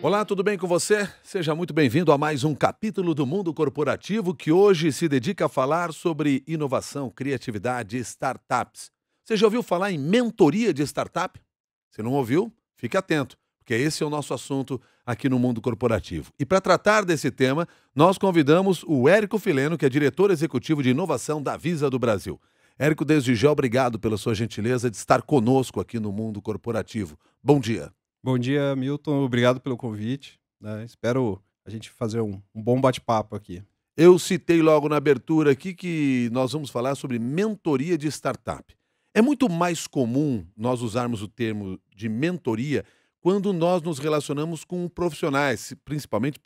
Olá, tudo bem com você? Seja muito bem-vindo a mais um capítulo do Mundo Corporativo que hoje se dedica a falar sobre inovação, criatividade e startups. Você já ouviu falar em mentoria de startup? Se não ouviu, fique atento, porque esse é o nosso assunto aqui no Mundo Corporativo. E para tratar desse tema, nós convidamos o Érico Fileno, que é diretor executivo de inovação da Visa do Brasil. Érico, desde já, obrigado pela sua gentileza de estar conosco aqui no Mundo Corporativo. Bom dia. Bom dia, Milton. Obrigado pelo convite, né? Espero a gente fazer um bom bate-papo aqui. Eu citei logo na abertura aqui que nós vamos falar sobre mentoria de startup. É muito mais comum nós usarmos o termo de mentoria quando nós nos relacionamos com profissionais, principalmente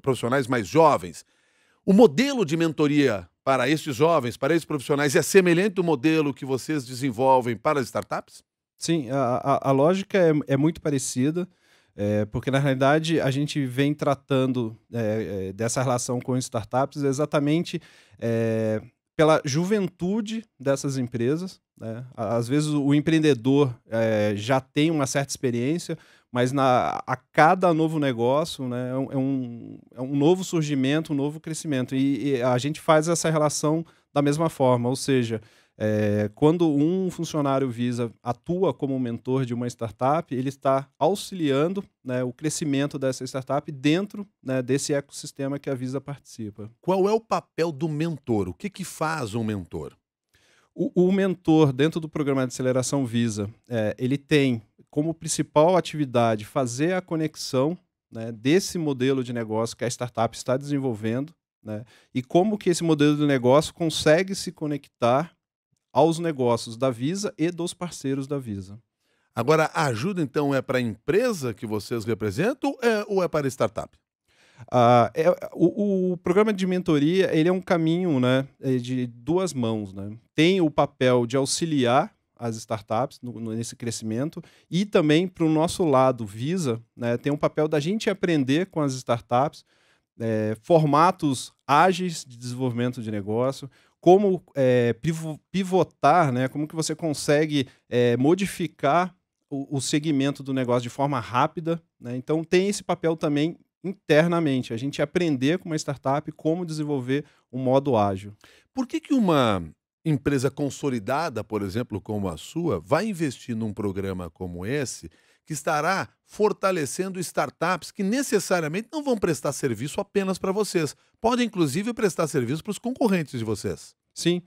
profissionais mais jovens. O modelo de mentoria para estes jovens, para esses profissionais, é semelhante ao modelo que vocês desenvolvem para as startups? Sim, a lógica é muito parecida, porque na realidade a gente vem tratando dessa relação com startups exatamente pela juventude dessas empresas, né? Às vezes o empreendedor já tem uma certa experiência, mas a cada novo negócio, né, é um novo surgimento, um novo crescimento. E a gente faz essa relação da mesma forma, ou seja, quando um funcionário Visa atua como mentor de uma startup, ele está auxiliando, né, o crescimento dessa startup dentro, né, desse ecossistema que a Visa participa. Qual é o papel do mentor? O que faz um mentor? O mentor, dentro do programa de aceleração Visa, ele tem como principal atividade fazer a conexão, né, desse modelo de negócio que a startup está desenvolvendo, né, e como que esse modelo de negócio consegue se conectar aos negócios da Visa e dos parceiros da Visa. Agora, a ajuda então é para a empresa que vocês representam ou é para a startup? O programa de mentoria ele é um caminho, né, de duas mãos. Né? Tem o papel de auxiliar as startups nesse crescimento e também para o nosso lado, Visa, né, tem um papel da gente aprender com as startups, formatos ágeis de desenvolvimento de negócio, como pivotar, né, como que você consegue modificar o segmento do negócio de forma rápida. Né? Então tem esse papel também internamente, a gente aprender com uma startup como desenvolver um modo ágil. Por que uma empresa consolidada, por exemplo, como a sua, vai investir num programa como esse, que estará fortalecendo startups que necessariamente não vão prestar serviço apenas para vocês, podem inclusive prestar serviço para os concorrentes de vocês? Sim,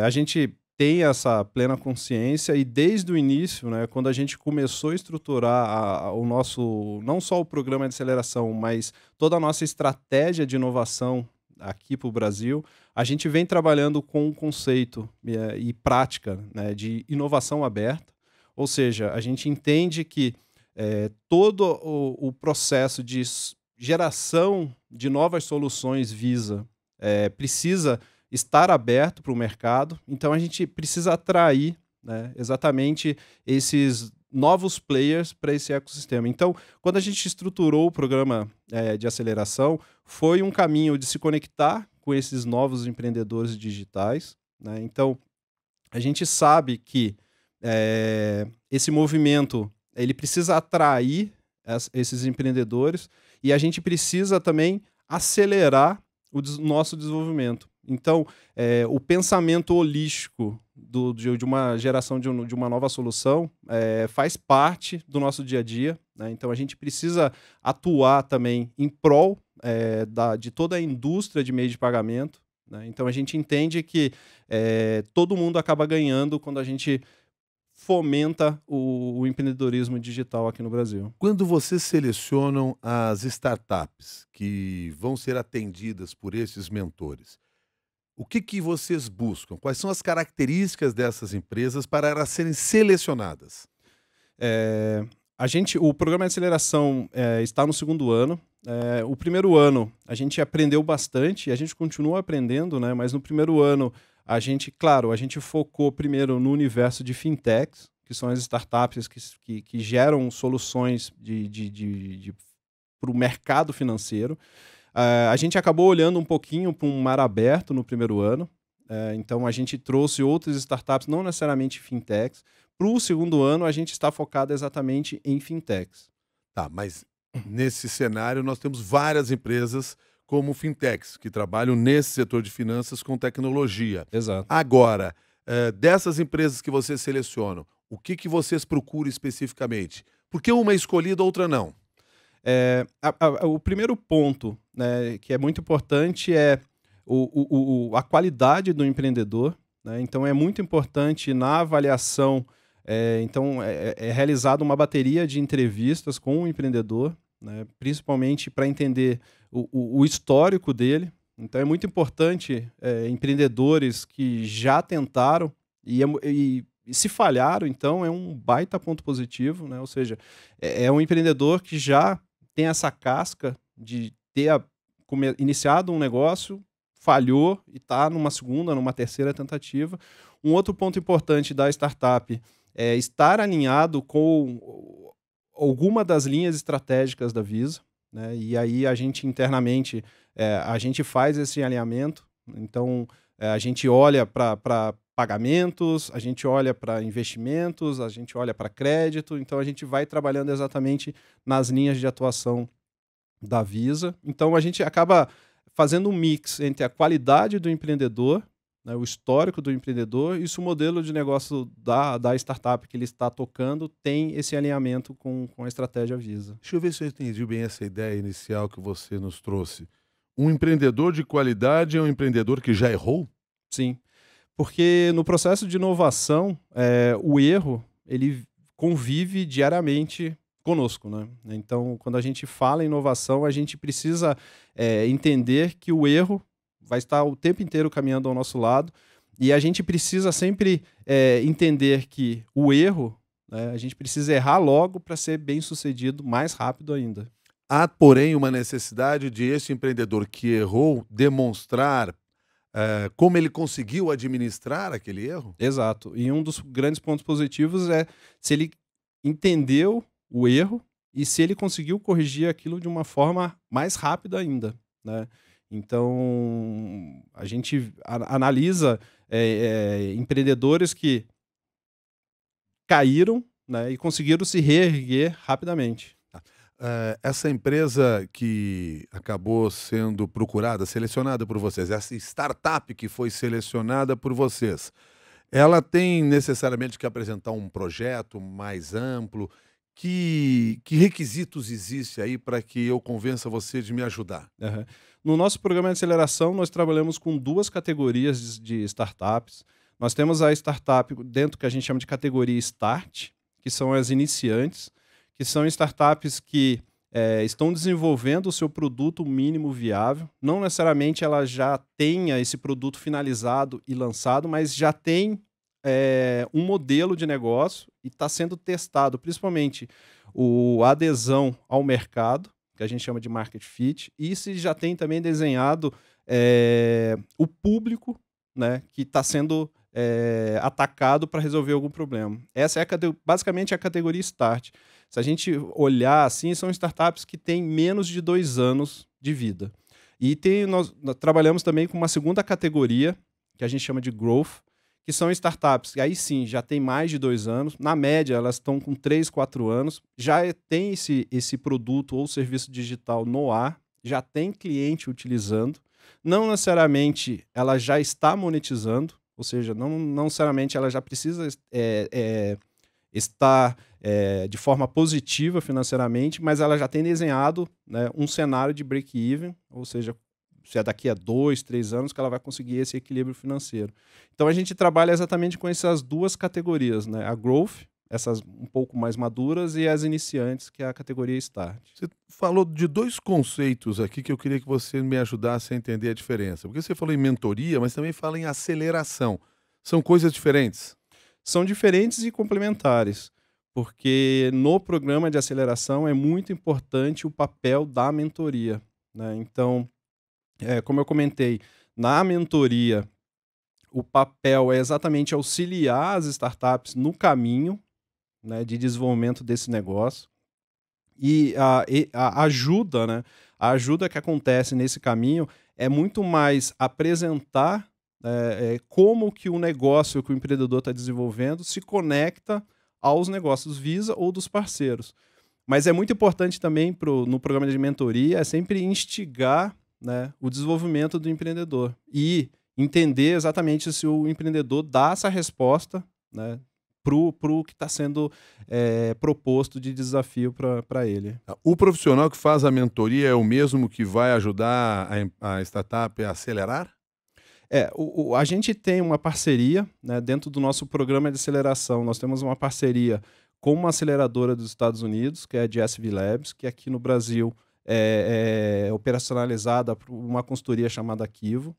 a gente tem essa plena consciência e desde o início, né, quando a gente começou a estruturar o nosso, não só o programa de aceleração, mas toda a nossa estratégia de inovação aqui para o Brasil, a gente vem trabalhando com um conceito e prática, né, de inovação aberta, ou seja, a gente entende que todo o processo de geração de novas soluções Visa precisa estar aberto para o mercado, então a gente precisa atrair, né, exatamente esses novos players para esse ecossistema. Então, quando a gente estruturou o programa de aceleração, foi um caminho de se conectar com esses novos empreendedores digitais. Né? Então, a gente sabe que esse movimento ele precisa atrair esses empreendedores e a gente precisa também acelerar o nosso desenvolvimento. Então, o pensamento holístico de uma geração de uma nova solução faz parte do nosso dia a dia. Né? Então, a gente precisa atuar também em prol de toda a indústria de meio de pagamento. Né? Então, a gente entende que todo mundo acaba ganhando quando a gente fomenta o empreendedorismo digital aqui no Brasil. Quando vocês selecionam as startups que vão ser atendidas por esses mentores, o que vocês buscam? Quais são as características dessas empresas para elas serem selecionadas? O programa de aceleração está no segundo ano. O primeiro ano a gente aprendeu bastante e a gente continua aprendendo, né? Mas no primeiro ano a gente focou primeiro no universo de fintechs, que são as startups que geram soluções para o mercado financeiro. A gente acabou olhando um pouquinho para um mar aberto no primeiro ano. Então, a gente trouxe outras startups, não necessariamente fintechs. Para o segundo ano, a gente está focado exatamente em fintechs. Tá, mas nesse cenário, nós temos várias empresas como fintechs, que trabalham nesse setor de finanças com tecnologia. Exato. Agora, dessas empresas que vocês selecionam, o que, que vocês procuram especificamente? Por que uma é escolhida, outra não? O primeiro ponto, né, que é muito importante é a qualidade do empreendedor, né? Então, é muito importante na avaliação. Então, é realizada uma bateria de entrevistas com o empreendedor, né, principalmente para entender o histórico dele. Então, é muito importante empreendedores que já tentaram e se falharam, então é um baita ponto positivo, né? Ou seja, é um empreendedor que já tem essa casca de ter iniciado um negócio, falhou e está numa segunda, numa terceira tentativa. Um outro ponto importante da startup é estar alinhado com alguma das linhas estratégicas da Visa, né? E aí a gente internamente a gente faz esse alinhamento. Então a gente olha para pagamentos, a gente olha para investimentos, a gente olha para crédito. Então a gente vai trabalhando exatamente nas linhas de atuação da Visa. Então a gente acaba fazendo um mix entre a qualidade do empreendedor, né, o histórico do empreendedor, e se o modelo de negócio da startup que ele está tocando tem esse alinhamento com a estratégia Visa. Deixa eu ver se eu entendi bem essa ideia inicial que você nos trouxe. Um empreendedor de qualidade é um empreendedor que já errou? Sim, porque no processo de inovação, o erro ele convive diariamente conosco, né? Então, quando a gente fala em inovação, a gente precisa entender que o erro vai estar o tempo inteiro caminhando ao nosso lado, e a gente precisa sempre entender que o erro, né, a gente precisa errar logo para ser bem sucedido mais rápido ainda. Há, porém, uma necessidade de esse empreendedor que errou demonstrar como ele conseguiu administrar aquele erro? Exato. E um dos grandes pontos positivos é se ele entendeu o erro e se ele conseguiu corrigir aquilo de uma forma mais rápida ainda, né? Então, a gente analisa empreendedores que caíram, né, e conseguiram se reerguer rapidamente. Essa empresa que acabou sendo procurada, selecionada por vocês, essa startup que foi selecionada por vocês, ela tem necessariamente que apresentar um projeto mais amplo? Que requisitos existe aí para que eu convença você de me ajudar? Uhum. No nosso programa de aceleração, nós trabalhamos com duas categorias de startups. Nós temos a startup dentro que a gente chama de categoria Start, que são as iniciantes, que são startups que estão desenvolvendo o seu produto mínimo viável. Não necessariamente ela já tenha esse produto finalizado e lançado, mas já tem um modelo de negócio e está sendo testado, principalmente a adesão ao mercado, que a gente chama de market fit, e se já tem também desenhado o público, né, que está sendo atacado para resolver algum problema. Essa é basicamente a categoria Start. Se a gente olhar assim, são startups que têm menos de 2 anos de vida. E nós trabalhamos também com uma segunda categoria, que a gente chama de Growth, que são startups que aí sim já tem mais de 2 anos. Na média, elas estão com 3, 4 anos. Já tem esse produto ou serviço digital no ar, já tem cliente utilizando. Não necessariamente ela já está monetizando, ou seja, não necessariamente ela já precisa estar de forma positiva financeiramente, mas ela já tem desenhado, né, um cenário de break-even, ou seja, se é daqui a 2, 3 anos que ela vai conseguir esse equilíbrio financeiro. Então a gente trabalha exatamente com essas duas categorias, né? A Growth, essas um pouco mais maduras, e as iniciantes, que é a categoria Start. Você falou de 2 conceitos aqui que eu queria que você me ajudasse a entender a diferença. Porque você falou em mentoria, mas também fala em aceleração. São coisas diferentes? São diferentes e complementares, porque no programa de aceleração é muito importante o papel da mentoria, né? Então, como eu comentei, na mentoria, o papel é exatamente auxiliar as startups no caminho, né, de desenvolvimento desse negócio. E a ajuda, né, a ajuda que acontece nesse caminho é muito mais apresentar como que o negócio que o empreendedor está desenvolvendo se conecta aos negócios Visa ou dos parceiros. Mas é muito importante também no programa de mentoria, é sempre instigar, né, o desenvolvimento do empreendedor e entender exatamente se o empreendedor dá essa resposta, né, pro que está sendo proposto de desafio para ele. O profissional que faz a mentoria é o mesmo que vai ajudar a startup a acelerar? A gente tem uma parceria, né, dentro do nosso programa de aceleração. Nós temos uma parceria com uma aceleradora dos Estados Unidos, que é a GSV Labs, que aqui no Brasil é operacionalizada por uma consultoria chamada Kivo.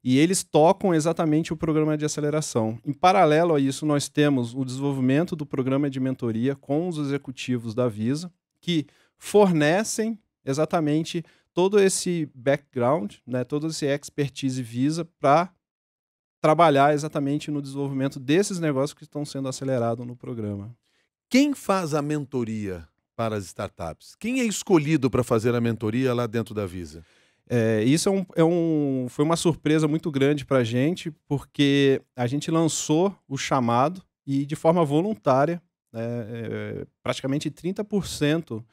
E eles tocam exatamente o programa de aceleração. Em paralelo a isso, nós temos o desenvolvimento do programa de mentoria com os executivos da Visa, que fornecem exatamente todo esse background, né, todo esse expertise Visa para trabalhar exatamente no desenvolvimento desses negócios que estão sendo acelerados no programa. Quem faz a mentoria para as startups? Quem é escolhido para fazer a mentoria lá dentro da Visa? Isso foi uma surpresa muito grande para a gente, porque a gente lançou o chamado e de forma voluntária, né, praticamente 30%,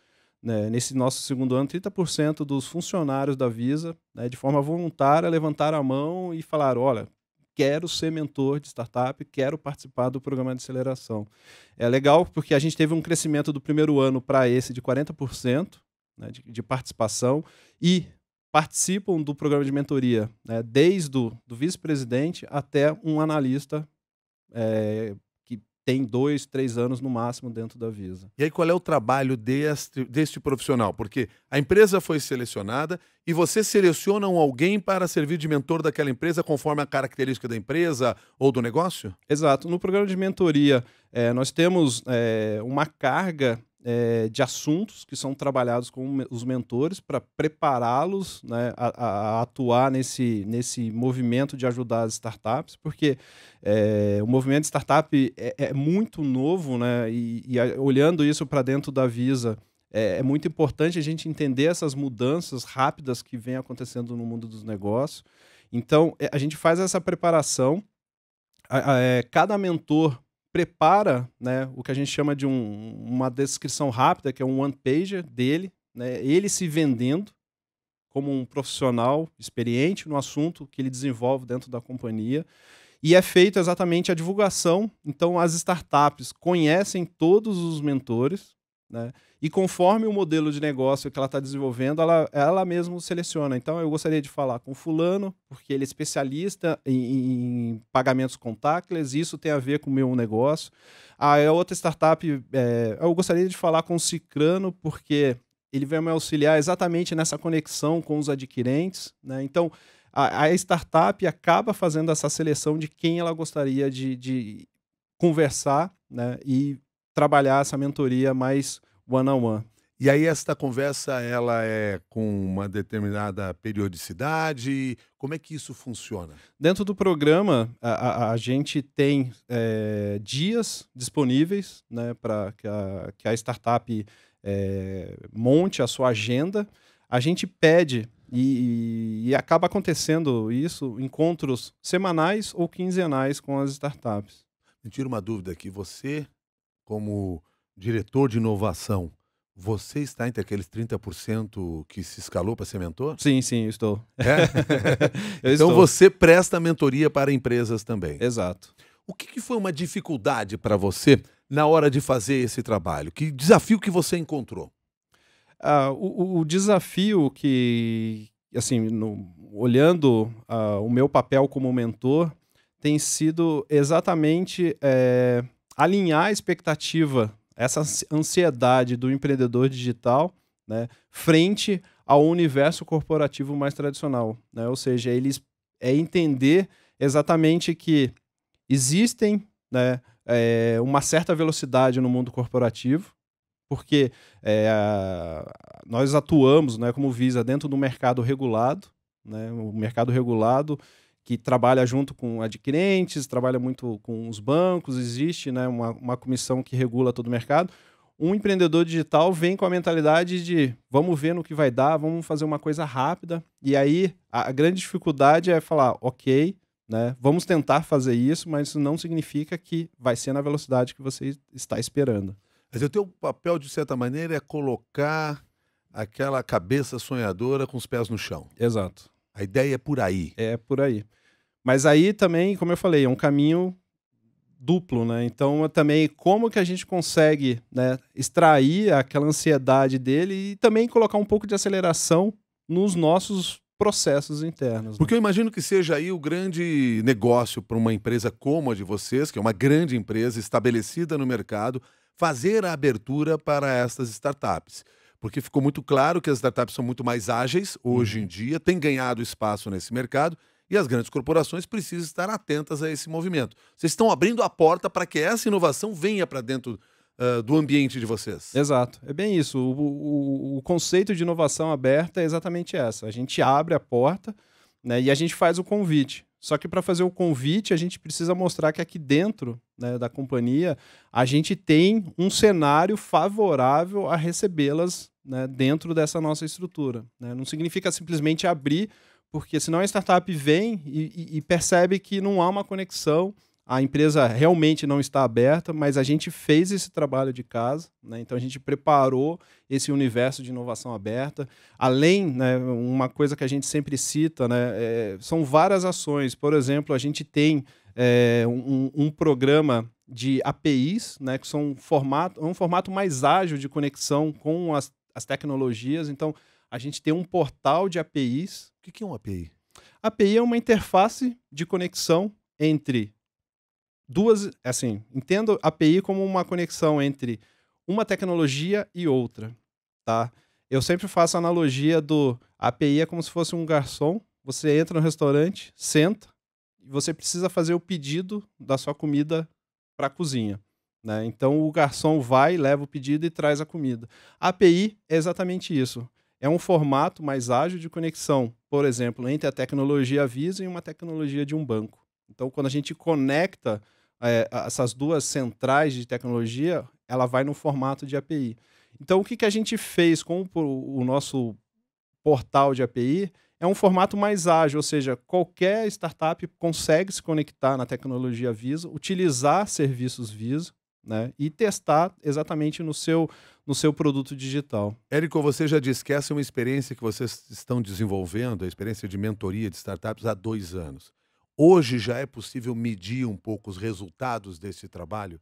né, nesse nosso segundo ano, 30% dos funcionários da Visa, né, de forma voluntária, levantaram a mão e falaram: olha, quero ser mentor de startup, quero participar do programa de aceleração. É legal porque a gente teve um crescimento do primeiro ano para esse de 40%, né, de participação, e participam do programa de mentoria, né, desde o vice-presidente até um analista que tem 2, 3 anos no máximo dentro da Visa. E aí qual é o trabalho deste profissional? Porque a empresa foi selecionada e vocês selecionam alguém para servir de mentor daquela empresa conforme a característica da empresa ou do negócio? Exato. No programa de mentoria, nós temos uma carga de assuntos que são trabalhados com os mentores para prepará-los, né, a atuar nesse movimento de ajudar as startups, porque o movimento de startup é muito novo, né, olhando isso para dentro da Visa, é muito importante a gente entender essas mudanças rápidas que vêm acontecendo no mundo dos negócios. Então, a gente faz essa preparação, cada mentor prepara, né, o que a gente chama de uma descrição rápida, que é um one-pager dele, né, ele se vendendo como um profissional experiente no assunto que ele desenvolve dentro da companhia, e é feita exatamente a divulgação. Então, as startups conhecem todos os mentores, né, e conforme o modelo de negócio que ela está desenvolvendo, ela mesma seleciona. Então, eu gostaria de falar com fulano, porque ele é especialista em pagamentos contactless, isso tem a ver com o meu negócio. A outra startup, eu gostaria de falar com o cicrano, porque ele vai me auxiliar exatamente nessa conexão com os adquirentes, né? Então, a startup acaba fazendo essa seleção de quem ela gostaria de conversar, né, e trabalhar essa mentoria mais one-on-one. E aí esta conversa, ela é com uma determinada periodicidade? Como é que isso funciona? Dentro do programa, a gente tem dias disponíveis, né, para que a startup monte a sua agenda. A gente pede, e acaba acontecendo isso, encontros semanais ou quinzenais com as startups. Me tira uma dúvida aqui. Você, como diretor de inovação, você está entre aqueles 30% que se escalou para ser mentor? Sim, eu estou. Então estou. você presta mentoria para empresas também. Exato. O que foi uma dificuldade para você na hora de fazer esse trabalho? Que desafio que você encontrou? O desafio que, assim, olhando o meu papel como mentor, tem sido exatamente alinhar a expectativa, essa ansiedade do empreendedor digital, né, frente ao universo corporativo mais tradicional, né? Ou seja, entender exatamente que existem, né, uma certa velocidade no mundo corporativo, porque nós atuamos, né, como Visa dentro do mercado regulado, né, o mercado regulado que trabalha junto com adquirentes, trabalha muito com os bancos, existe, né, uma comissão que regula todo o mercado. Um empreendedor digital vem com a mentalidade de vamos ver no que vai dar, vamos fazer uma coisa rápida, e aí a grande dificuldade é falar, ok, né, vamos tentar fazer isso, mas isso não significa que vai ser na velocidade que você está esperando. Mas o teu papel, de certa maneira, é colocar aquela cabeça sonhadora com os pés no chão. Exato. A ideia é por aí. É por aí. Mas aí também, como eu falei, é um caminho duplo, né? Então, também como que a gente consegue, né, extrair aquela ansiedade dele e também colocar um pouco de aceleração nos nossos processos internos, né? Porque eu imagino que seja aí o grande negócio para uma empresa como a de vocês, que é uma grande empresa estabelecida no mercado, fazer a abertura para estas startups. Porque ficou muito claro que as startups são muito mais ágeis hoje em dia, têm ganhado espaço nesse mercado e as grandes corporações precisam estar atentas a esse movimento. Vocês estão abrindo a porta para que essa inovação venha para dentro do ambiente de vocês. Exato, é bem isso. O conceito de inovação aberta é exatamente essa. A gente abre a porta, né, e a gente faz o convite. Só que para fazer o convite, a gente precisa mostrar que aqui dentro, né, da companhia, a gente tem um cenário favorável a recebê-las, né, dentro dessa nossa estrutura, né? Não significa simplesmente abrir, porque senão a startup vem e percebe que não há uma conexão, a empresa realmente não está aberta, mas a gente fez esse trabalho de casa, né? Então a gente preparou esse universo de inovação aberta. Além, né, uma coisa que a gente sempre cita, né, são várias ações. Por exemplo, a gente tem um programa de APIs, né, que são um formato mais ágil de conexão com as tecnologias. Então, a gente tem um portal de APIs. O que é um API? API é uma interface de conexão entre duas, assim, entendo API como uma conexão entre uma tecnologia e outra, tá? Eu sempre faço a analogia do API é como se fosse um garçom, você entra no restaurante, senta, e você precisa fazer o pedido da sua comida para a cozinha, né? Então o garçom vai, leva o pedido e traz a comida. A API é exatamente isso. É um formato mais ágil de conexão, por exemplo, entre a tecnologia Visa e uma tecnologia de um banco. Então, quando a gente conecta essas duas centrais de tecnologia, ela vai no formato de API. Então, o que a gente fez com o nosso portal de API é um formato mais ágil, ou seja, qualquer startup consegue se conectar na tecnologia Visa, utilizar serviços Visa, né, e testar exatamente no seu produto digital. Érico, você já disse que essa é uma experiência que vocês estão desenvolvendo, a experiência de mentoria de startups há 2 anos. Hoje já é possível medir um pouco os resultados desse trabalho?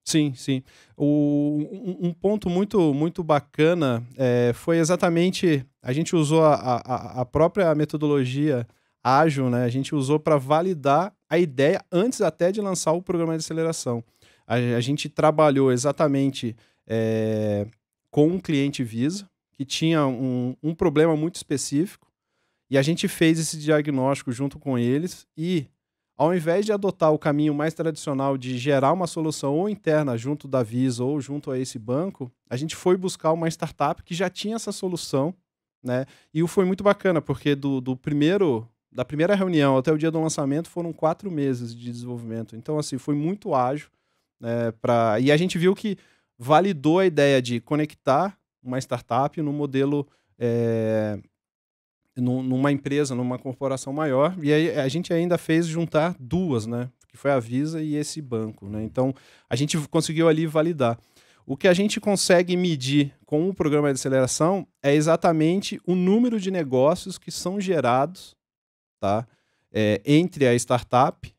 Sim, sim. Um ponto muito bacana foi exatamente, a gente usou a própria metodologia ágil, né? A gente usou para validar a ideia antes até de lançar o programa de aceleração. A gente trabalhou exatamente com um cliente Visa que tinha um problema muito específico e a gente fez esse diagnóstico junto com eles e, ao invés de adotar o caminho mais tradicional de gerar uma solução ou interna junto da Visa ou junto a esse banco, a gente foi buscar uma startup que já tinha essa solução, né? E foi muito bacana, porque da primeira reunião até o dia do lançamento foram 4 meses de desenvolvimento. Então, assim, foi muito ágil, né, e a gente viu que validou a ideia de conectar uma startup no modelo numa empresa, numa corporação maior, e aí a gente ainda fez juntar duas, né, que foi a Visa e esse banco, né? Então, a gente conseguiu ali validar. O que a gente consegue medir com o programa de aceleração é exatamente o número de negócios que são gerados, tá, entre a startup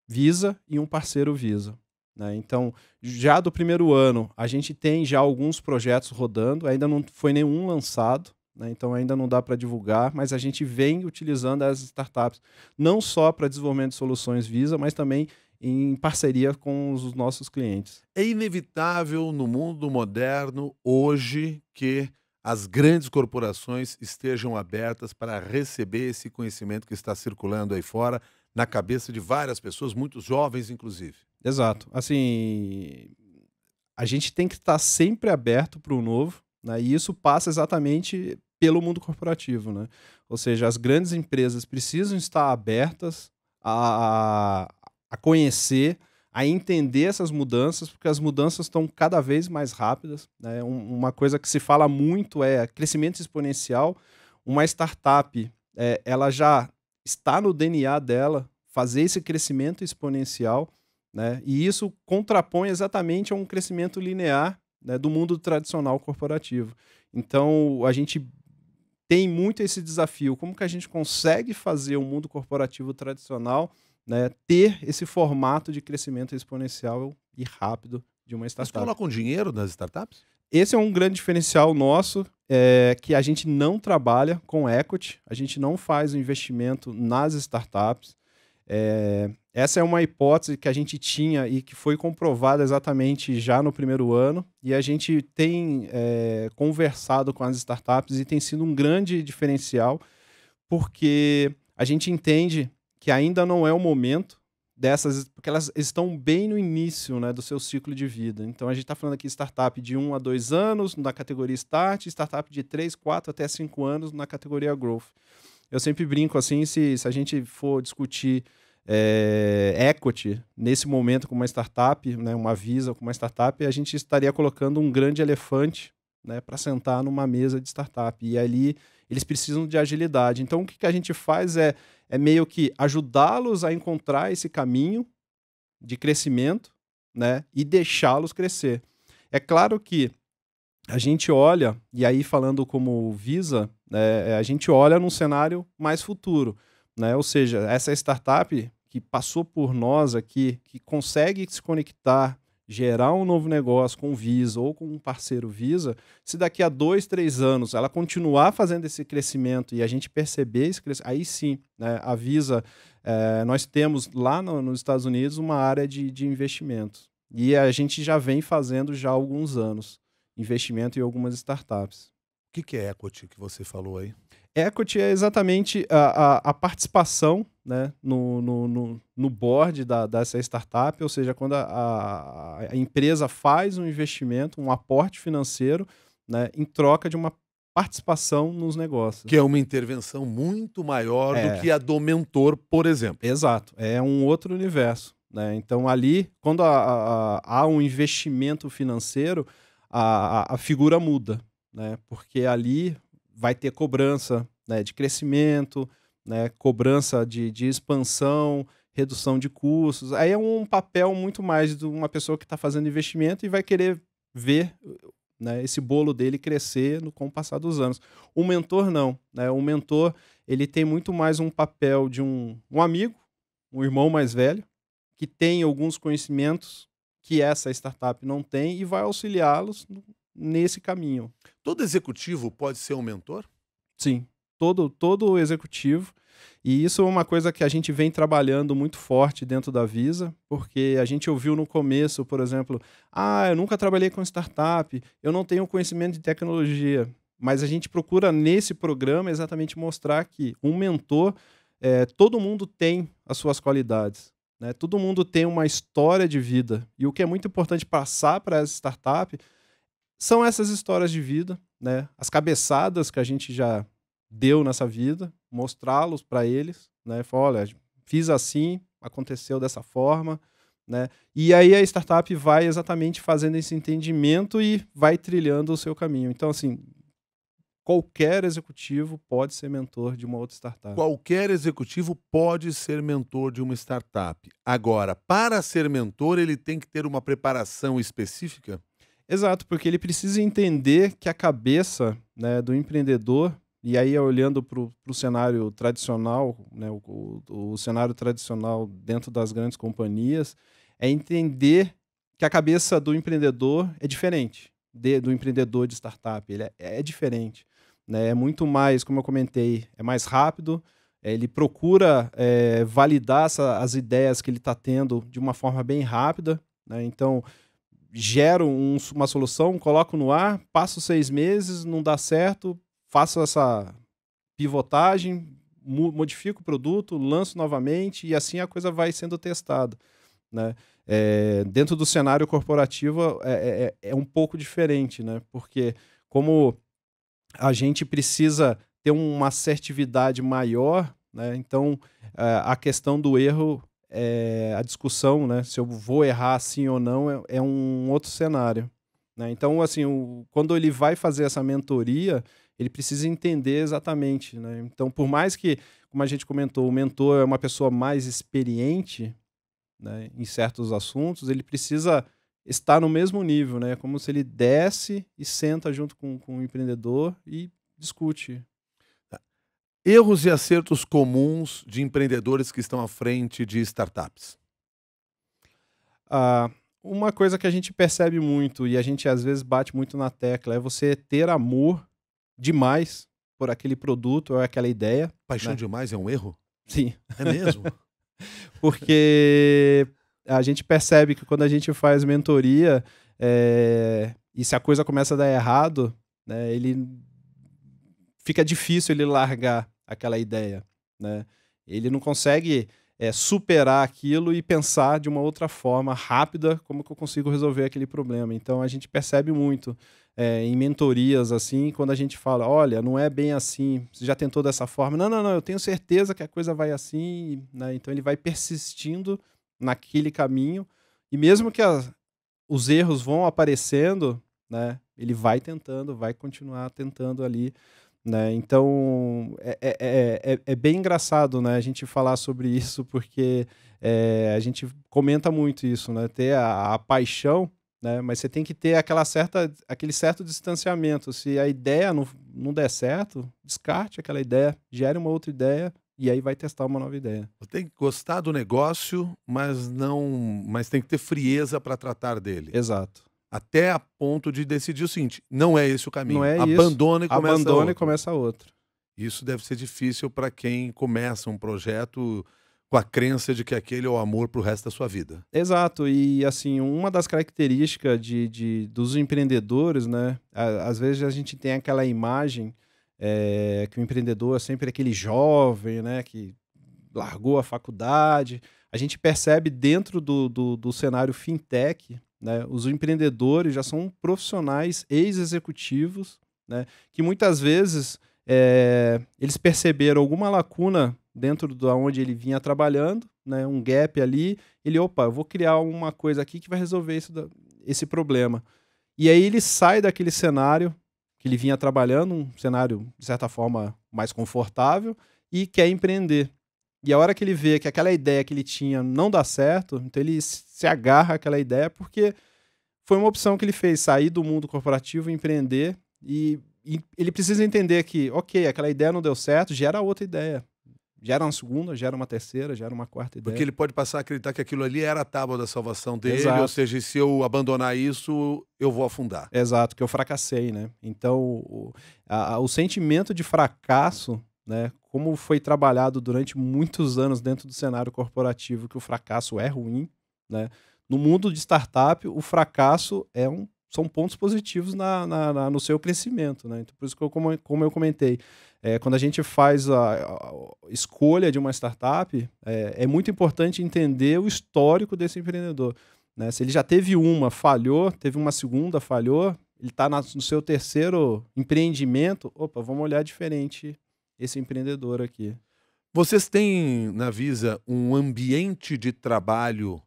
Visa e um parceiro Visa, né? Então, já do primeiro ano, a gente tem já alguns projetos rodando, ainda não foi nenhum lançado, né? Então ainda não dá para divulgar, mas a gente vem utilizando as startups não só para desenvolvimento de soluções Visa, mas também em parceria com os nossos clientes. É inevitável no mundo moderno hoje que as grandes corporações estejam abertas para receber esse conhecimento que está circulando aí fora na cabeça de várias pessoas, muito jovens inclusive. Exato. Assim, a gente tem que estar sempre aberto para o novo, né? E isso passa exatamente pelo mundo corporativo, né? Ou seja, as grandes empresas precisam estar abertas a conhecer, a entender essas mudanças, porque as mudanças estão cada vez mais rápidas, né? Uma coisa que se fala muito é crescimento exponencial. Uma startup, ela já está no DNA dela fazer esse crescimento exponencial, né? E isso contrapõe exatamente a um crescimento linear, né, do mundo tradicional corporativo. Então, a gente tem muito esse desafio. Como que a gente consegue fazer o mundo corporativo tradicional, né, ter esse formato de crescimento exponencial e rápido de uma Vocês startup? colocam dinheiro nas startups? Esse é um grande diferencial nosso, que a gente não trabalha com equity, a gente não faz o investimento nas startups. Essa é uma hipótese que a gente tinha e que foi comprovada exatamente já no primeiro ano, e a gente tem conversado com as startups e tem sido um grande diferencial, porque a gente entende que ainda não é o momento dessas, porque elas estão bem no início, né, do seu ciclo de vida. Então a gente está falando aqui startup de 1 a 2 anos na categoria Start, startup de 3, 4 até 5 anos na categoria Growth. Eu sempre brinco assim, se a gente for discutir equity nesse momento com uma startup, né, uma Visa com uma startup, a gente estaria colocando um grande elefante, né, para sentar numa mesa de startup. E ali eles precisam de agilidade. Então o que a gente faz é meio que ajudá-los a encontrar esse caminho de crescimento, né, e deixá-los crescer. É claro que a gente olha, e aí falando como Visa, a gente olha num cenário mais futuro, né? Ou seja, essa startup que passou por nós aqui, que consegue se conectar, gerar um novo negócio com o Visa ou com um parceiro Visa, se daqui a 2, 3 anos ela continuar fazendo esse crescimento e a gente perceber esse crescimento, aí sim, né, a Visa, nós temos lá nos Estados Unidos uma área de investimentos. E a gente já vem fazendo já há alguns anos investimento em algumas startups. O que é equity que você falou aí? Equity é exatamente a participação, né, no board dessa startup, ou seja, quando a empresa faz um investimento, um aporte financeiro, né, em troca de uma participação nos negócios. Que é uma intervenção muito maior do É. que a do mentor, por exemplo. Exato, é um outro universo, né? Então ali, quando há um investimento financeiro, a figura muda, né? Porque ali vai ter cobrança, né, de crescimento, né, cobrança de expansão, redução de custos. Aí é um papel muito mais de uma pessoa que está fazendo investimento e vai querer ver, né, esse bolo dele crescer com o passar dos anos. O mentor não, né? O mentor ele tem muito mais um papel de um amigo, um irmão mais velho, que tem alguns conhecimentos que essa startup não tem e vai auxiliá-los nesse caminho. Todo executivo pode ser um mentor? Sim, todo executivo. E isso é uma coisa que a gente vem trabalhando muito forte dentro da Visa, porque a gente ouviu no começo, por exemplo, eu nunca trabalhei com startup, eu não tenho conhecimento de tecnologia. Mas a gente procura nesse programa exatamente mostrar que um mentor, todo mundo tem as suas qualidades, né? Todo mundo tem uma história de vida. E o que é muito importante passar para essa startup são essas histórias de vida, né? As cabeçadas que a gente já deu nessa vida, mostrá-los para eles, né? Falar, olha, fiz assim, aconteceu dessa forma, né? E aí a startup vai exatamente fazendo esse entendimento e vai trilhando o seu caminho. Então, assim, qualquer executivo pode ser mentor de uma outra startup. Qualquer executivo pode ser mentor de uma startup. Agora, para ser mentor, ele tem que ter uma preparação específica? Exato, porque ele precisa entender que a cabeça, né, do empreendedor, e aí olhando para o cenário tradicional, né, o cenário tradicional dentro das grandes companhias, é entender que a cabeça do empreendedor é diferente do empreendedor de startup. Ele é diferente, né? É muito mais, como eu comentei, é mais rápido, ele procura validar as ideias que ele está tendo de uma forma bem rápida, né? Então, gero uma solução, coloco no ar, passo 6 meses, não dá certo, faço essa pivotagem, modifico o produto, lanço novamente e assim a coisa vai sendo testada, né? Dentro do cenário corporativo é um pouco diferente, né? Porque como a gente precisa ter uma assertividade maior, né? Então a questão do erro, a discussão, né, se eu vou errar sim ou não, é um outro cenário, né? Então, assim, quando ele vai fazer essa mentoria, ele precisa entender exatamente, né? Então, por mais que, como a gente comentou, o mentor é uma pessoa mais experiente, né, em certos assuntos, ele precisa estar no mesmo nível, né? Como se ele desce e senta junto com o empreendedor e discute. Erros e acertos comuns de empreendedores que estão à frente de startups. Ah, uma coisa que a gente percebe muito e a gente às vezes bate muito na tecla é você ter amor demais por aquele produto ou aquela ideia, Paixão né? demais é um erro? Sim, É mesmo? porque a gente percebe que quando a gente faz mentoria, e se a coisa começa a dar errado, né, ele fica difícil ele largar aquela ideia, né? Ele não consegue superar aquilo e pensar de uma outra forma rápida como que eu consigo resolver aquele problema. Então a gente percebe muito em mentorias assim, quando a gente fala, olha, não é bem assim, você já tentou dessa forma? Não, não, não, eu tenho certeza que a coisa vai assim, né? Então ele vai persistindo naquele caminho e mesmo que os erros vão aparecendo, né? Ele vai tentando, vai continuar tentando ali, né? Então é bem engraçado, né, a gente falar sobre isso, porque a gente comenta muito isso, né? Ter a paixão, né? Mas você tem que ter aquele certo distanciamento. Se a ideia não der certo, descarte aquela ideia, gere uma outra ideia e aí vai testar uma nova ideia. Tem que gostar do negócio, mas tem que ter frieza para tratar dele. Exato. Até a ponto de decidir o seguinte: não é esse o Não caminho. é isso. Abandona e começa Abandona e outro. começa outro. Isso deve ser difícil para quem começa um projeto com a crença de que aquele é o amor para o resto da sua vida. Exato, e assim, uma das características dos empreendedores, né? Às vezes a gente tem aquela imagem que o empreendedor é sempre aquele jovem, né? Que largou a faculdade. A gente percebe dentro do cenário fintech, né? Os empreendedores já são profissionais ex-executivos, né? Que muitas vezes eles perceberam alguma lacuna dentro de onde ele vinha trabalhando, né, um gap ali, opa, eu vou criar uma coisa aqui que vai resolver esse problema. E aí ele sai daquele cenário que ele vinha trabalhando, um cenário, de certa forma, mais confortável, e quer empreender. E a hora que ele vê que aquela ideia que ele tinha não dá certo, então ele se agarra àquela ideia porque foi uma opção que ele fez, sair do mundo corporativo, empreender, e ele precisa entender que, ok, aquela ideia não deu certo, gera outra ideia. Gera uma segunda, gera uma terceira, gera uma quarta ideia. Porque ele pode passar a acreditar que aquilo ali era a tábua da salvação dele, Exato. ou seja, se eu abandonar isso, eu vou afundar. Exato, que eu fracassei, né? Então, o sentimento de fracasso, né, como foi trabalhado durante muitos anos dentro do cenário corporativo, que o fracasso é ruim, né? No mundo de startup, o fracasso são pontos positivos no seu crescimento, né? Então, por isso que como eu comentei, quando a gente faz a escolha de uma startup, é muito importante entender o histórico desse empreendedor, né? Se ele já teve falhou, teve uma segunda, falhou, ele está no seu terceiro empreendimento, opa, vamos olhar diferente esse empreendedor aqui. Vocês têm na Visa um ambiente de trabalho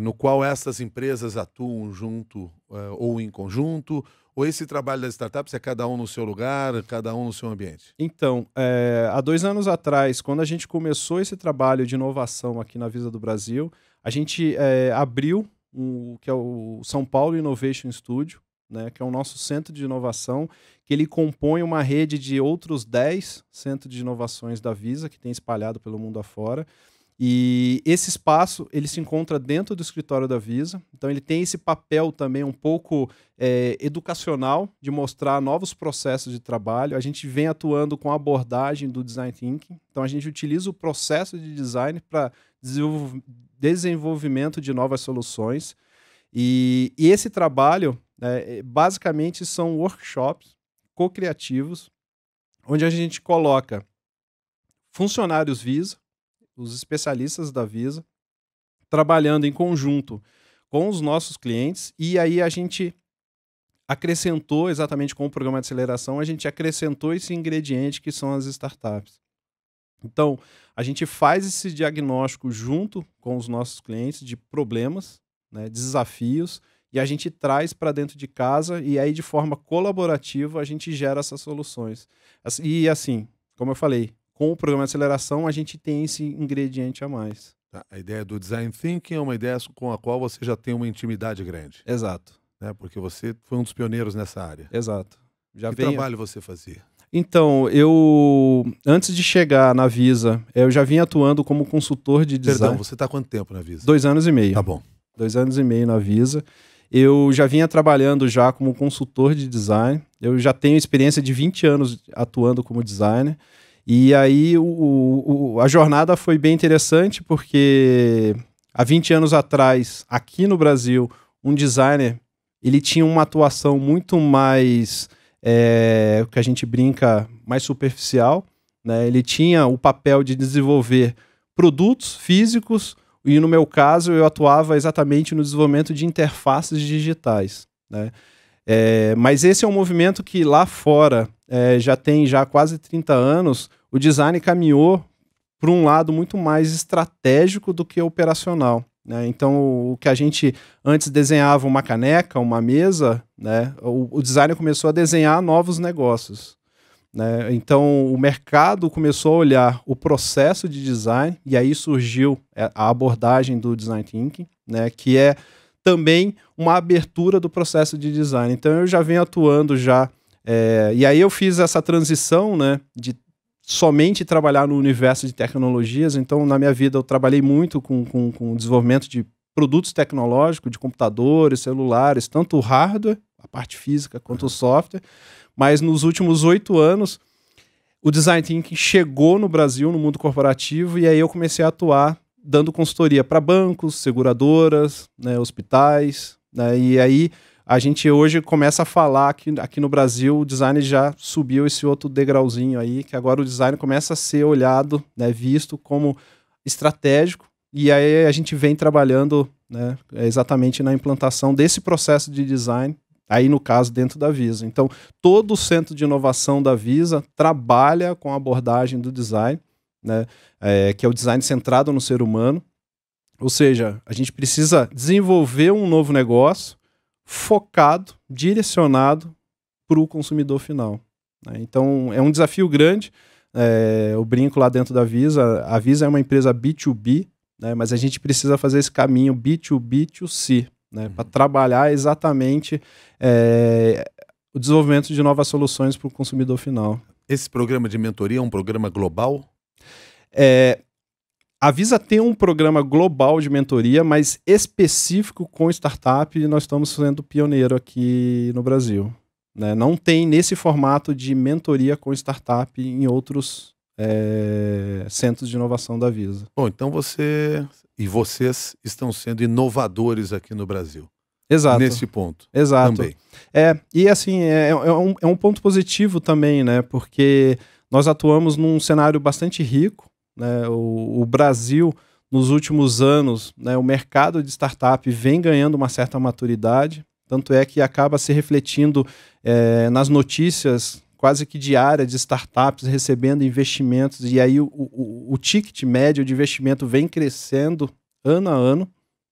no qual essas empresas atuam junto ou em conjunto? Ou esse trabalho das startups é cada um no seu lugar, cada um no seu ambiente? Então, há 2 anos atrás, quando a gente começou esse trabalho de inovação aqui na Visa do Brasil, a gente abriu que é o São Paulo Innovation Studio, né, que é o nosso centro de inovação, que ele compõe uma rede de outros 10 centros de inovações da Visa, que tem espalhado pelo mundo afora. E esse espaço, ele se encontra dentro do escritório da Visa, então ele tem esse papel também um pouco educacional, de mostrar novos processos de trabalho. A gente vem atuando com a abordagem do Design Thinking, então a gente utiliza o processo de design para desenvolvimento de novas soluções. E esse trabalho, basicamente, são workshops co-criativos, onde a gente coloca funcionários Visa, os especialistas da Visa, trabalhando em conjunto com os nossos clientes, e aí a gente acrescentou, exatamente com o programa de aceleração, a gente acrescentou esse ingrediente que são as startups. Então, a gente faz esse diagnóstico junto com os nossos clientes de problemas, né, desafios, e a gente traz para dentro de casa, e aí de forma colaborativa a gente gera essas soluções. E assim, como eu falei, com o programa de aceleração, a gente tem esse ingrediente a mais. Tá? A ideia do Design Thinking é uma ideia com a qual você já tem uma intimidade grande, Exato, né? Porque você foi um dos pioneiros nessa área. exato. Já Que venho... trabalho você fazia? Então, antes de chegar na Visa, eu já vinha atuando como consultor de design. Perdão, você está há quanto tempo na Visa? 2 anos e meio. Tá bom. 2 anos e meio na Visa. Eu já vinha trabalhando já como consultor de design. Eu já tenho experiência de 20 anos atuando como designer. E aí a jornada foi bem interessante porque há 20 anos atrás, aqui no Brasil, um designer ele tinha uma atuação muito mais, o que a gente brinca, mais superficial, né? Ele tinha o papel de desenvolver produtos físicos e, no meu caso, eu atuava exatamente no desenvolvimento de interfaces digitais, né? Mas esse é um movimento que lá fora já tem quase 30 anos. O design caminhou para um lado muito mais estratégico do que operacional, né? Então, o que a gente antes desenhava uma caneca, uma mesa, né? O design começou a desenhar novos negócios, né? Então, o mercado começou a olhar o processo de design e aí surgiu a abordagem do Design Thinking, né? Que é também uma abertura do processo de design. Então, eu já venho atuando e aí eu fiz essa transição, né? De somente trabalhar no universo de tecnologias. Então, na minha vida, eu trabalhei muito com o desenvolvimento de produtos tecnológicos, de computadores, celulares, tanto o hardware, a parte física, quanto o software. Mas nos últimos 8 anos, o Design Thinking chegou no Brasil, no mundo corporativo, e aí eu comecei a atuar dando consultoria para bancos, seguradoras, né, hospitais, né, e aí a gente hoje começa a falar que aqui no Brasil o design já subiu esse outro degrauzinho aí, que agora o design começa a ser olhado, né, visto como estratégico, e aí a gente vem trabalhando, né, exatamente na implantação desse processo de design, aí no caso dentro da Visa. Então, todo o centro de inovação da Visa trabalha com a abordagem do design, né, que é o design centrado no ser humano, ou seja, a gente precisa desenvolver um novo negócio focado, direcionado para o consumidor final, né? Então, é um desafio grande. Eu brinco lá dentro da Visa, a Visa é uma empresa B2B, né, mas a gente precisa fazer esse caminho B2B2C, né, para trabalhar exatamente o desenvolvimento de novas soluções para o consumidor final. Esse programa de mentoria é um programa global? A Visa tem um programa global de mentoria, mas específico com startup, e nós estamos sendo pioneiro aqui no Brasil, né? Não tem nesse formato de mentoria com startup em outros centros de inovação da Visa. Bom, então vocês estão sendo inovadores aqui no Brasil. Exato. Nesse ponto. Exato. Também. E assim, é um ponto positivo também, né? Porque nós atuamos num cenário bastante rico, né? O Brasil, nos últimos anos, né, o mercado de startup vem ganhando uma certa maturidade, tanto é que acaba se refletindo nas notícias quase que diárias de startups recebendo investimentos, e aí o ticket médio de investimento vem crescendo ano a ano,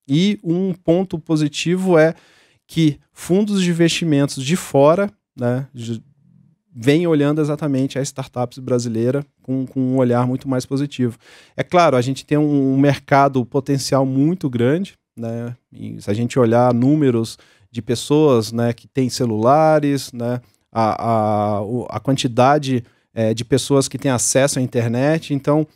e um ponto positivo é que fundos de investimentos de fora, né, vem olhando exatamente as startups brasileiras com um olhar muito mais positivo. É claro, a gente tem um mercado potencial muito grande, né? E se a gente olhar números de pessoas, né, que têm celulares, né, a quantidade de pessoas que têm acesso à internet, então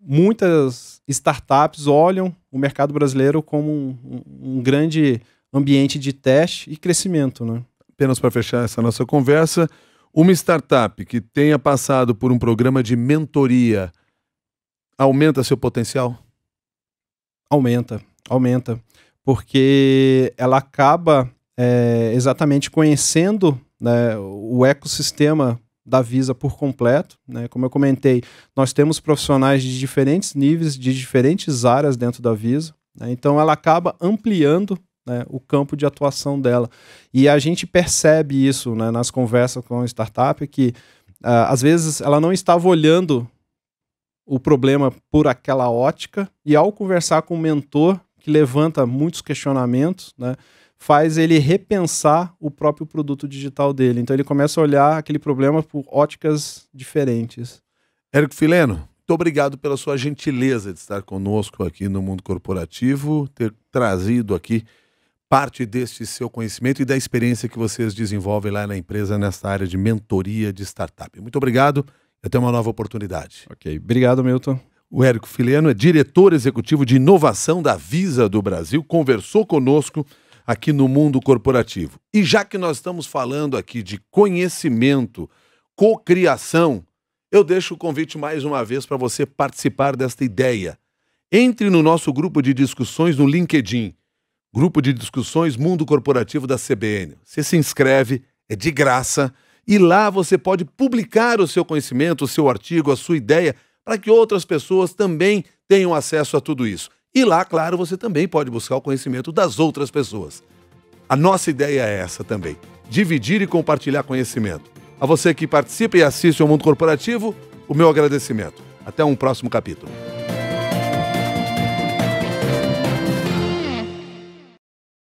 muitas startups olham o mercado brasileiro como um grande ambiente de teste e crescimento, né? Apenas para fechar essa nossa conversa, uma startup que tenha passado por um programa de mentoria aumenta seu potencial? Aumenta. Porque ela acaba exatamente conhecendo, né, o ecossistema da Visa por completo, né? Como eu comentei, nós temos profissionais de diferentes níveis, de diferentes áreas dentro da Visa, né? Então ela acaba ampliando, né, o campo de atuação dela. E a gente percebe isso, né, nas conversas com a startup, que às vezes ela não estava olhando o problema por aquela ótica, e ao conversar com o mentor, que levanta muitos questionamentos, né, faz ele repensar o próprio produto digital dele. Então ele começa a olhar aquele problema por óticas diferentes. Érico Fileno, Muito obrigado pela sua gentileza de estar conosco aqui no Mundo Corporativo, ter trazido aqui parte deste seu conhecimento e da experiência que vocês desenvolvem lá na empresa nessa área de mentoria de startup. Muito obrigado e até uma nova oportunidade. Ok, obrigado, Milton. O Érico Fileno é diretor executivo de inovação da Visa do Brasil, conversou conosco aqui no Mundo Corporativo. E já que nós estamos falando aqui de conhecimento, cocriação, eu deixo o convite mais uma vez para você participar desta ideia. Entre no nosso grupo de discussões no LinkedIn, Grupo de Discussões Mundo Corporativo da CBN. Você se inscreve, é de graça, e lá você pode publicar o seu conhecimento, o seu artigo, a sua ideia, para que outras pessoas também tenham acesso a tudo isso. E lá, claro, você também pode buscar o conhecimento das outras pessoas. A nossa ideia é essa também, dividir e compartilhar conhecimento. A você que participa e assiste ao Mundo Corporativo, o meu agradecimento. Até um próximo capítulo.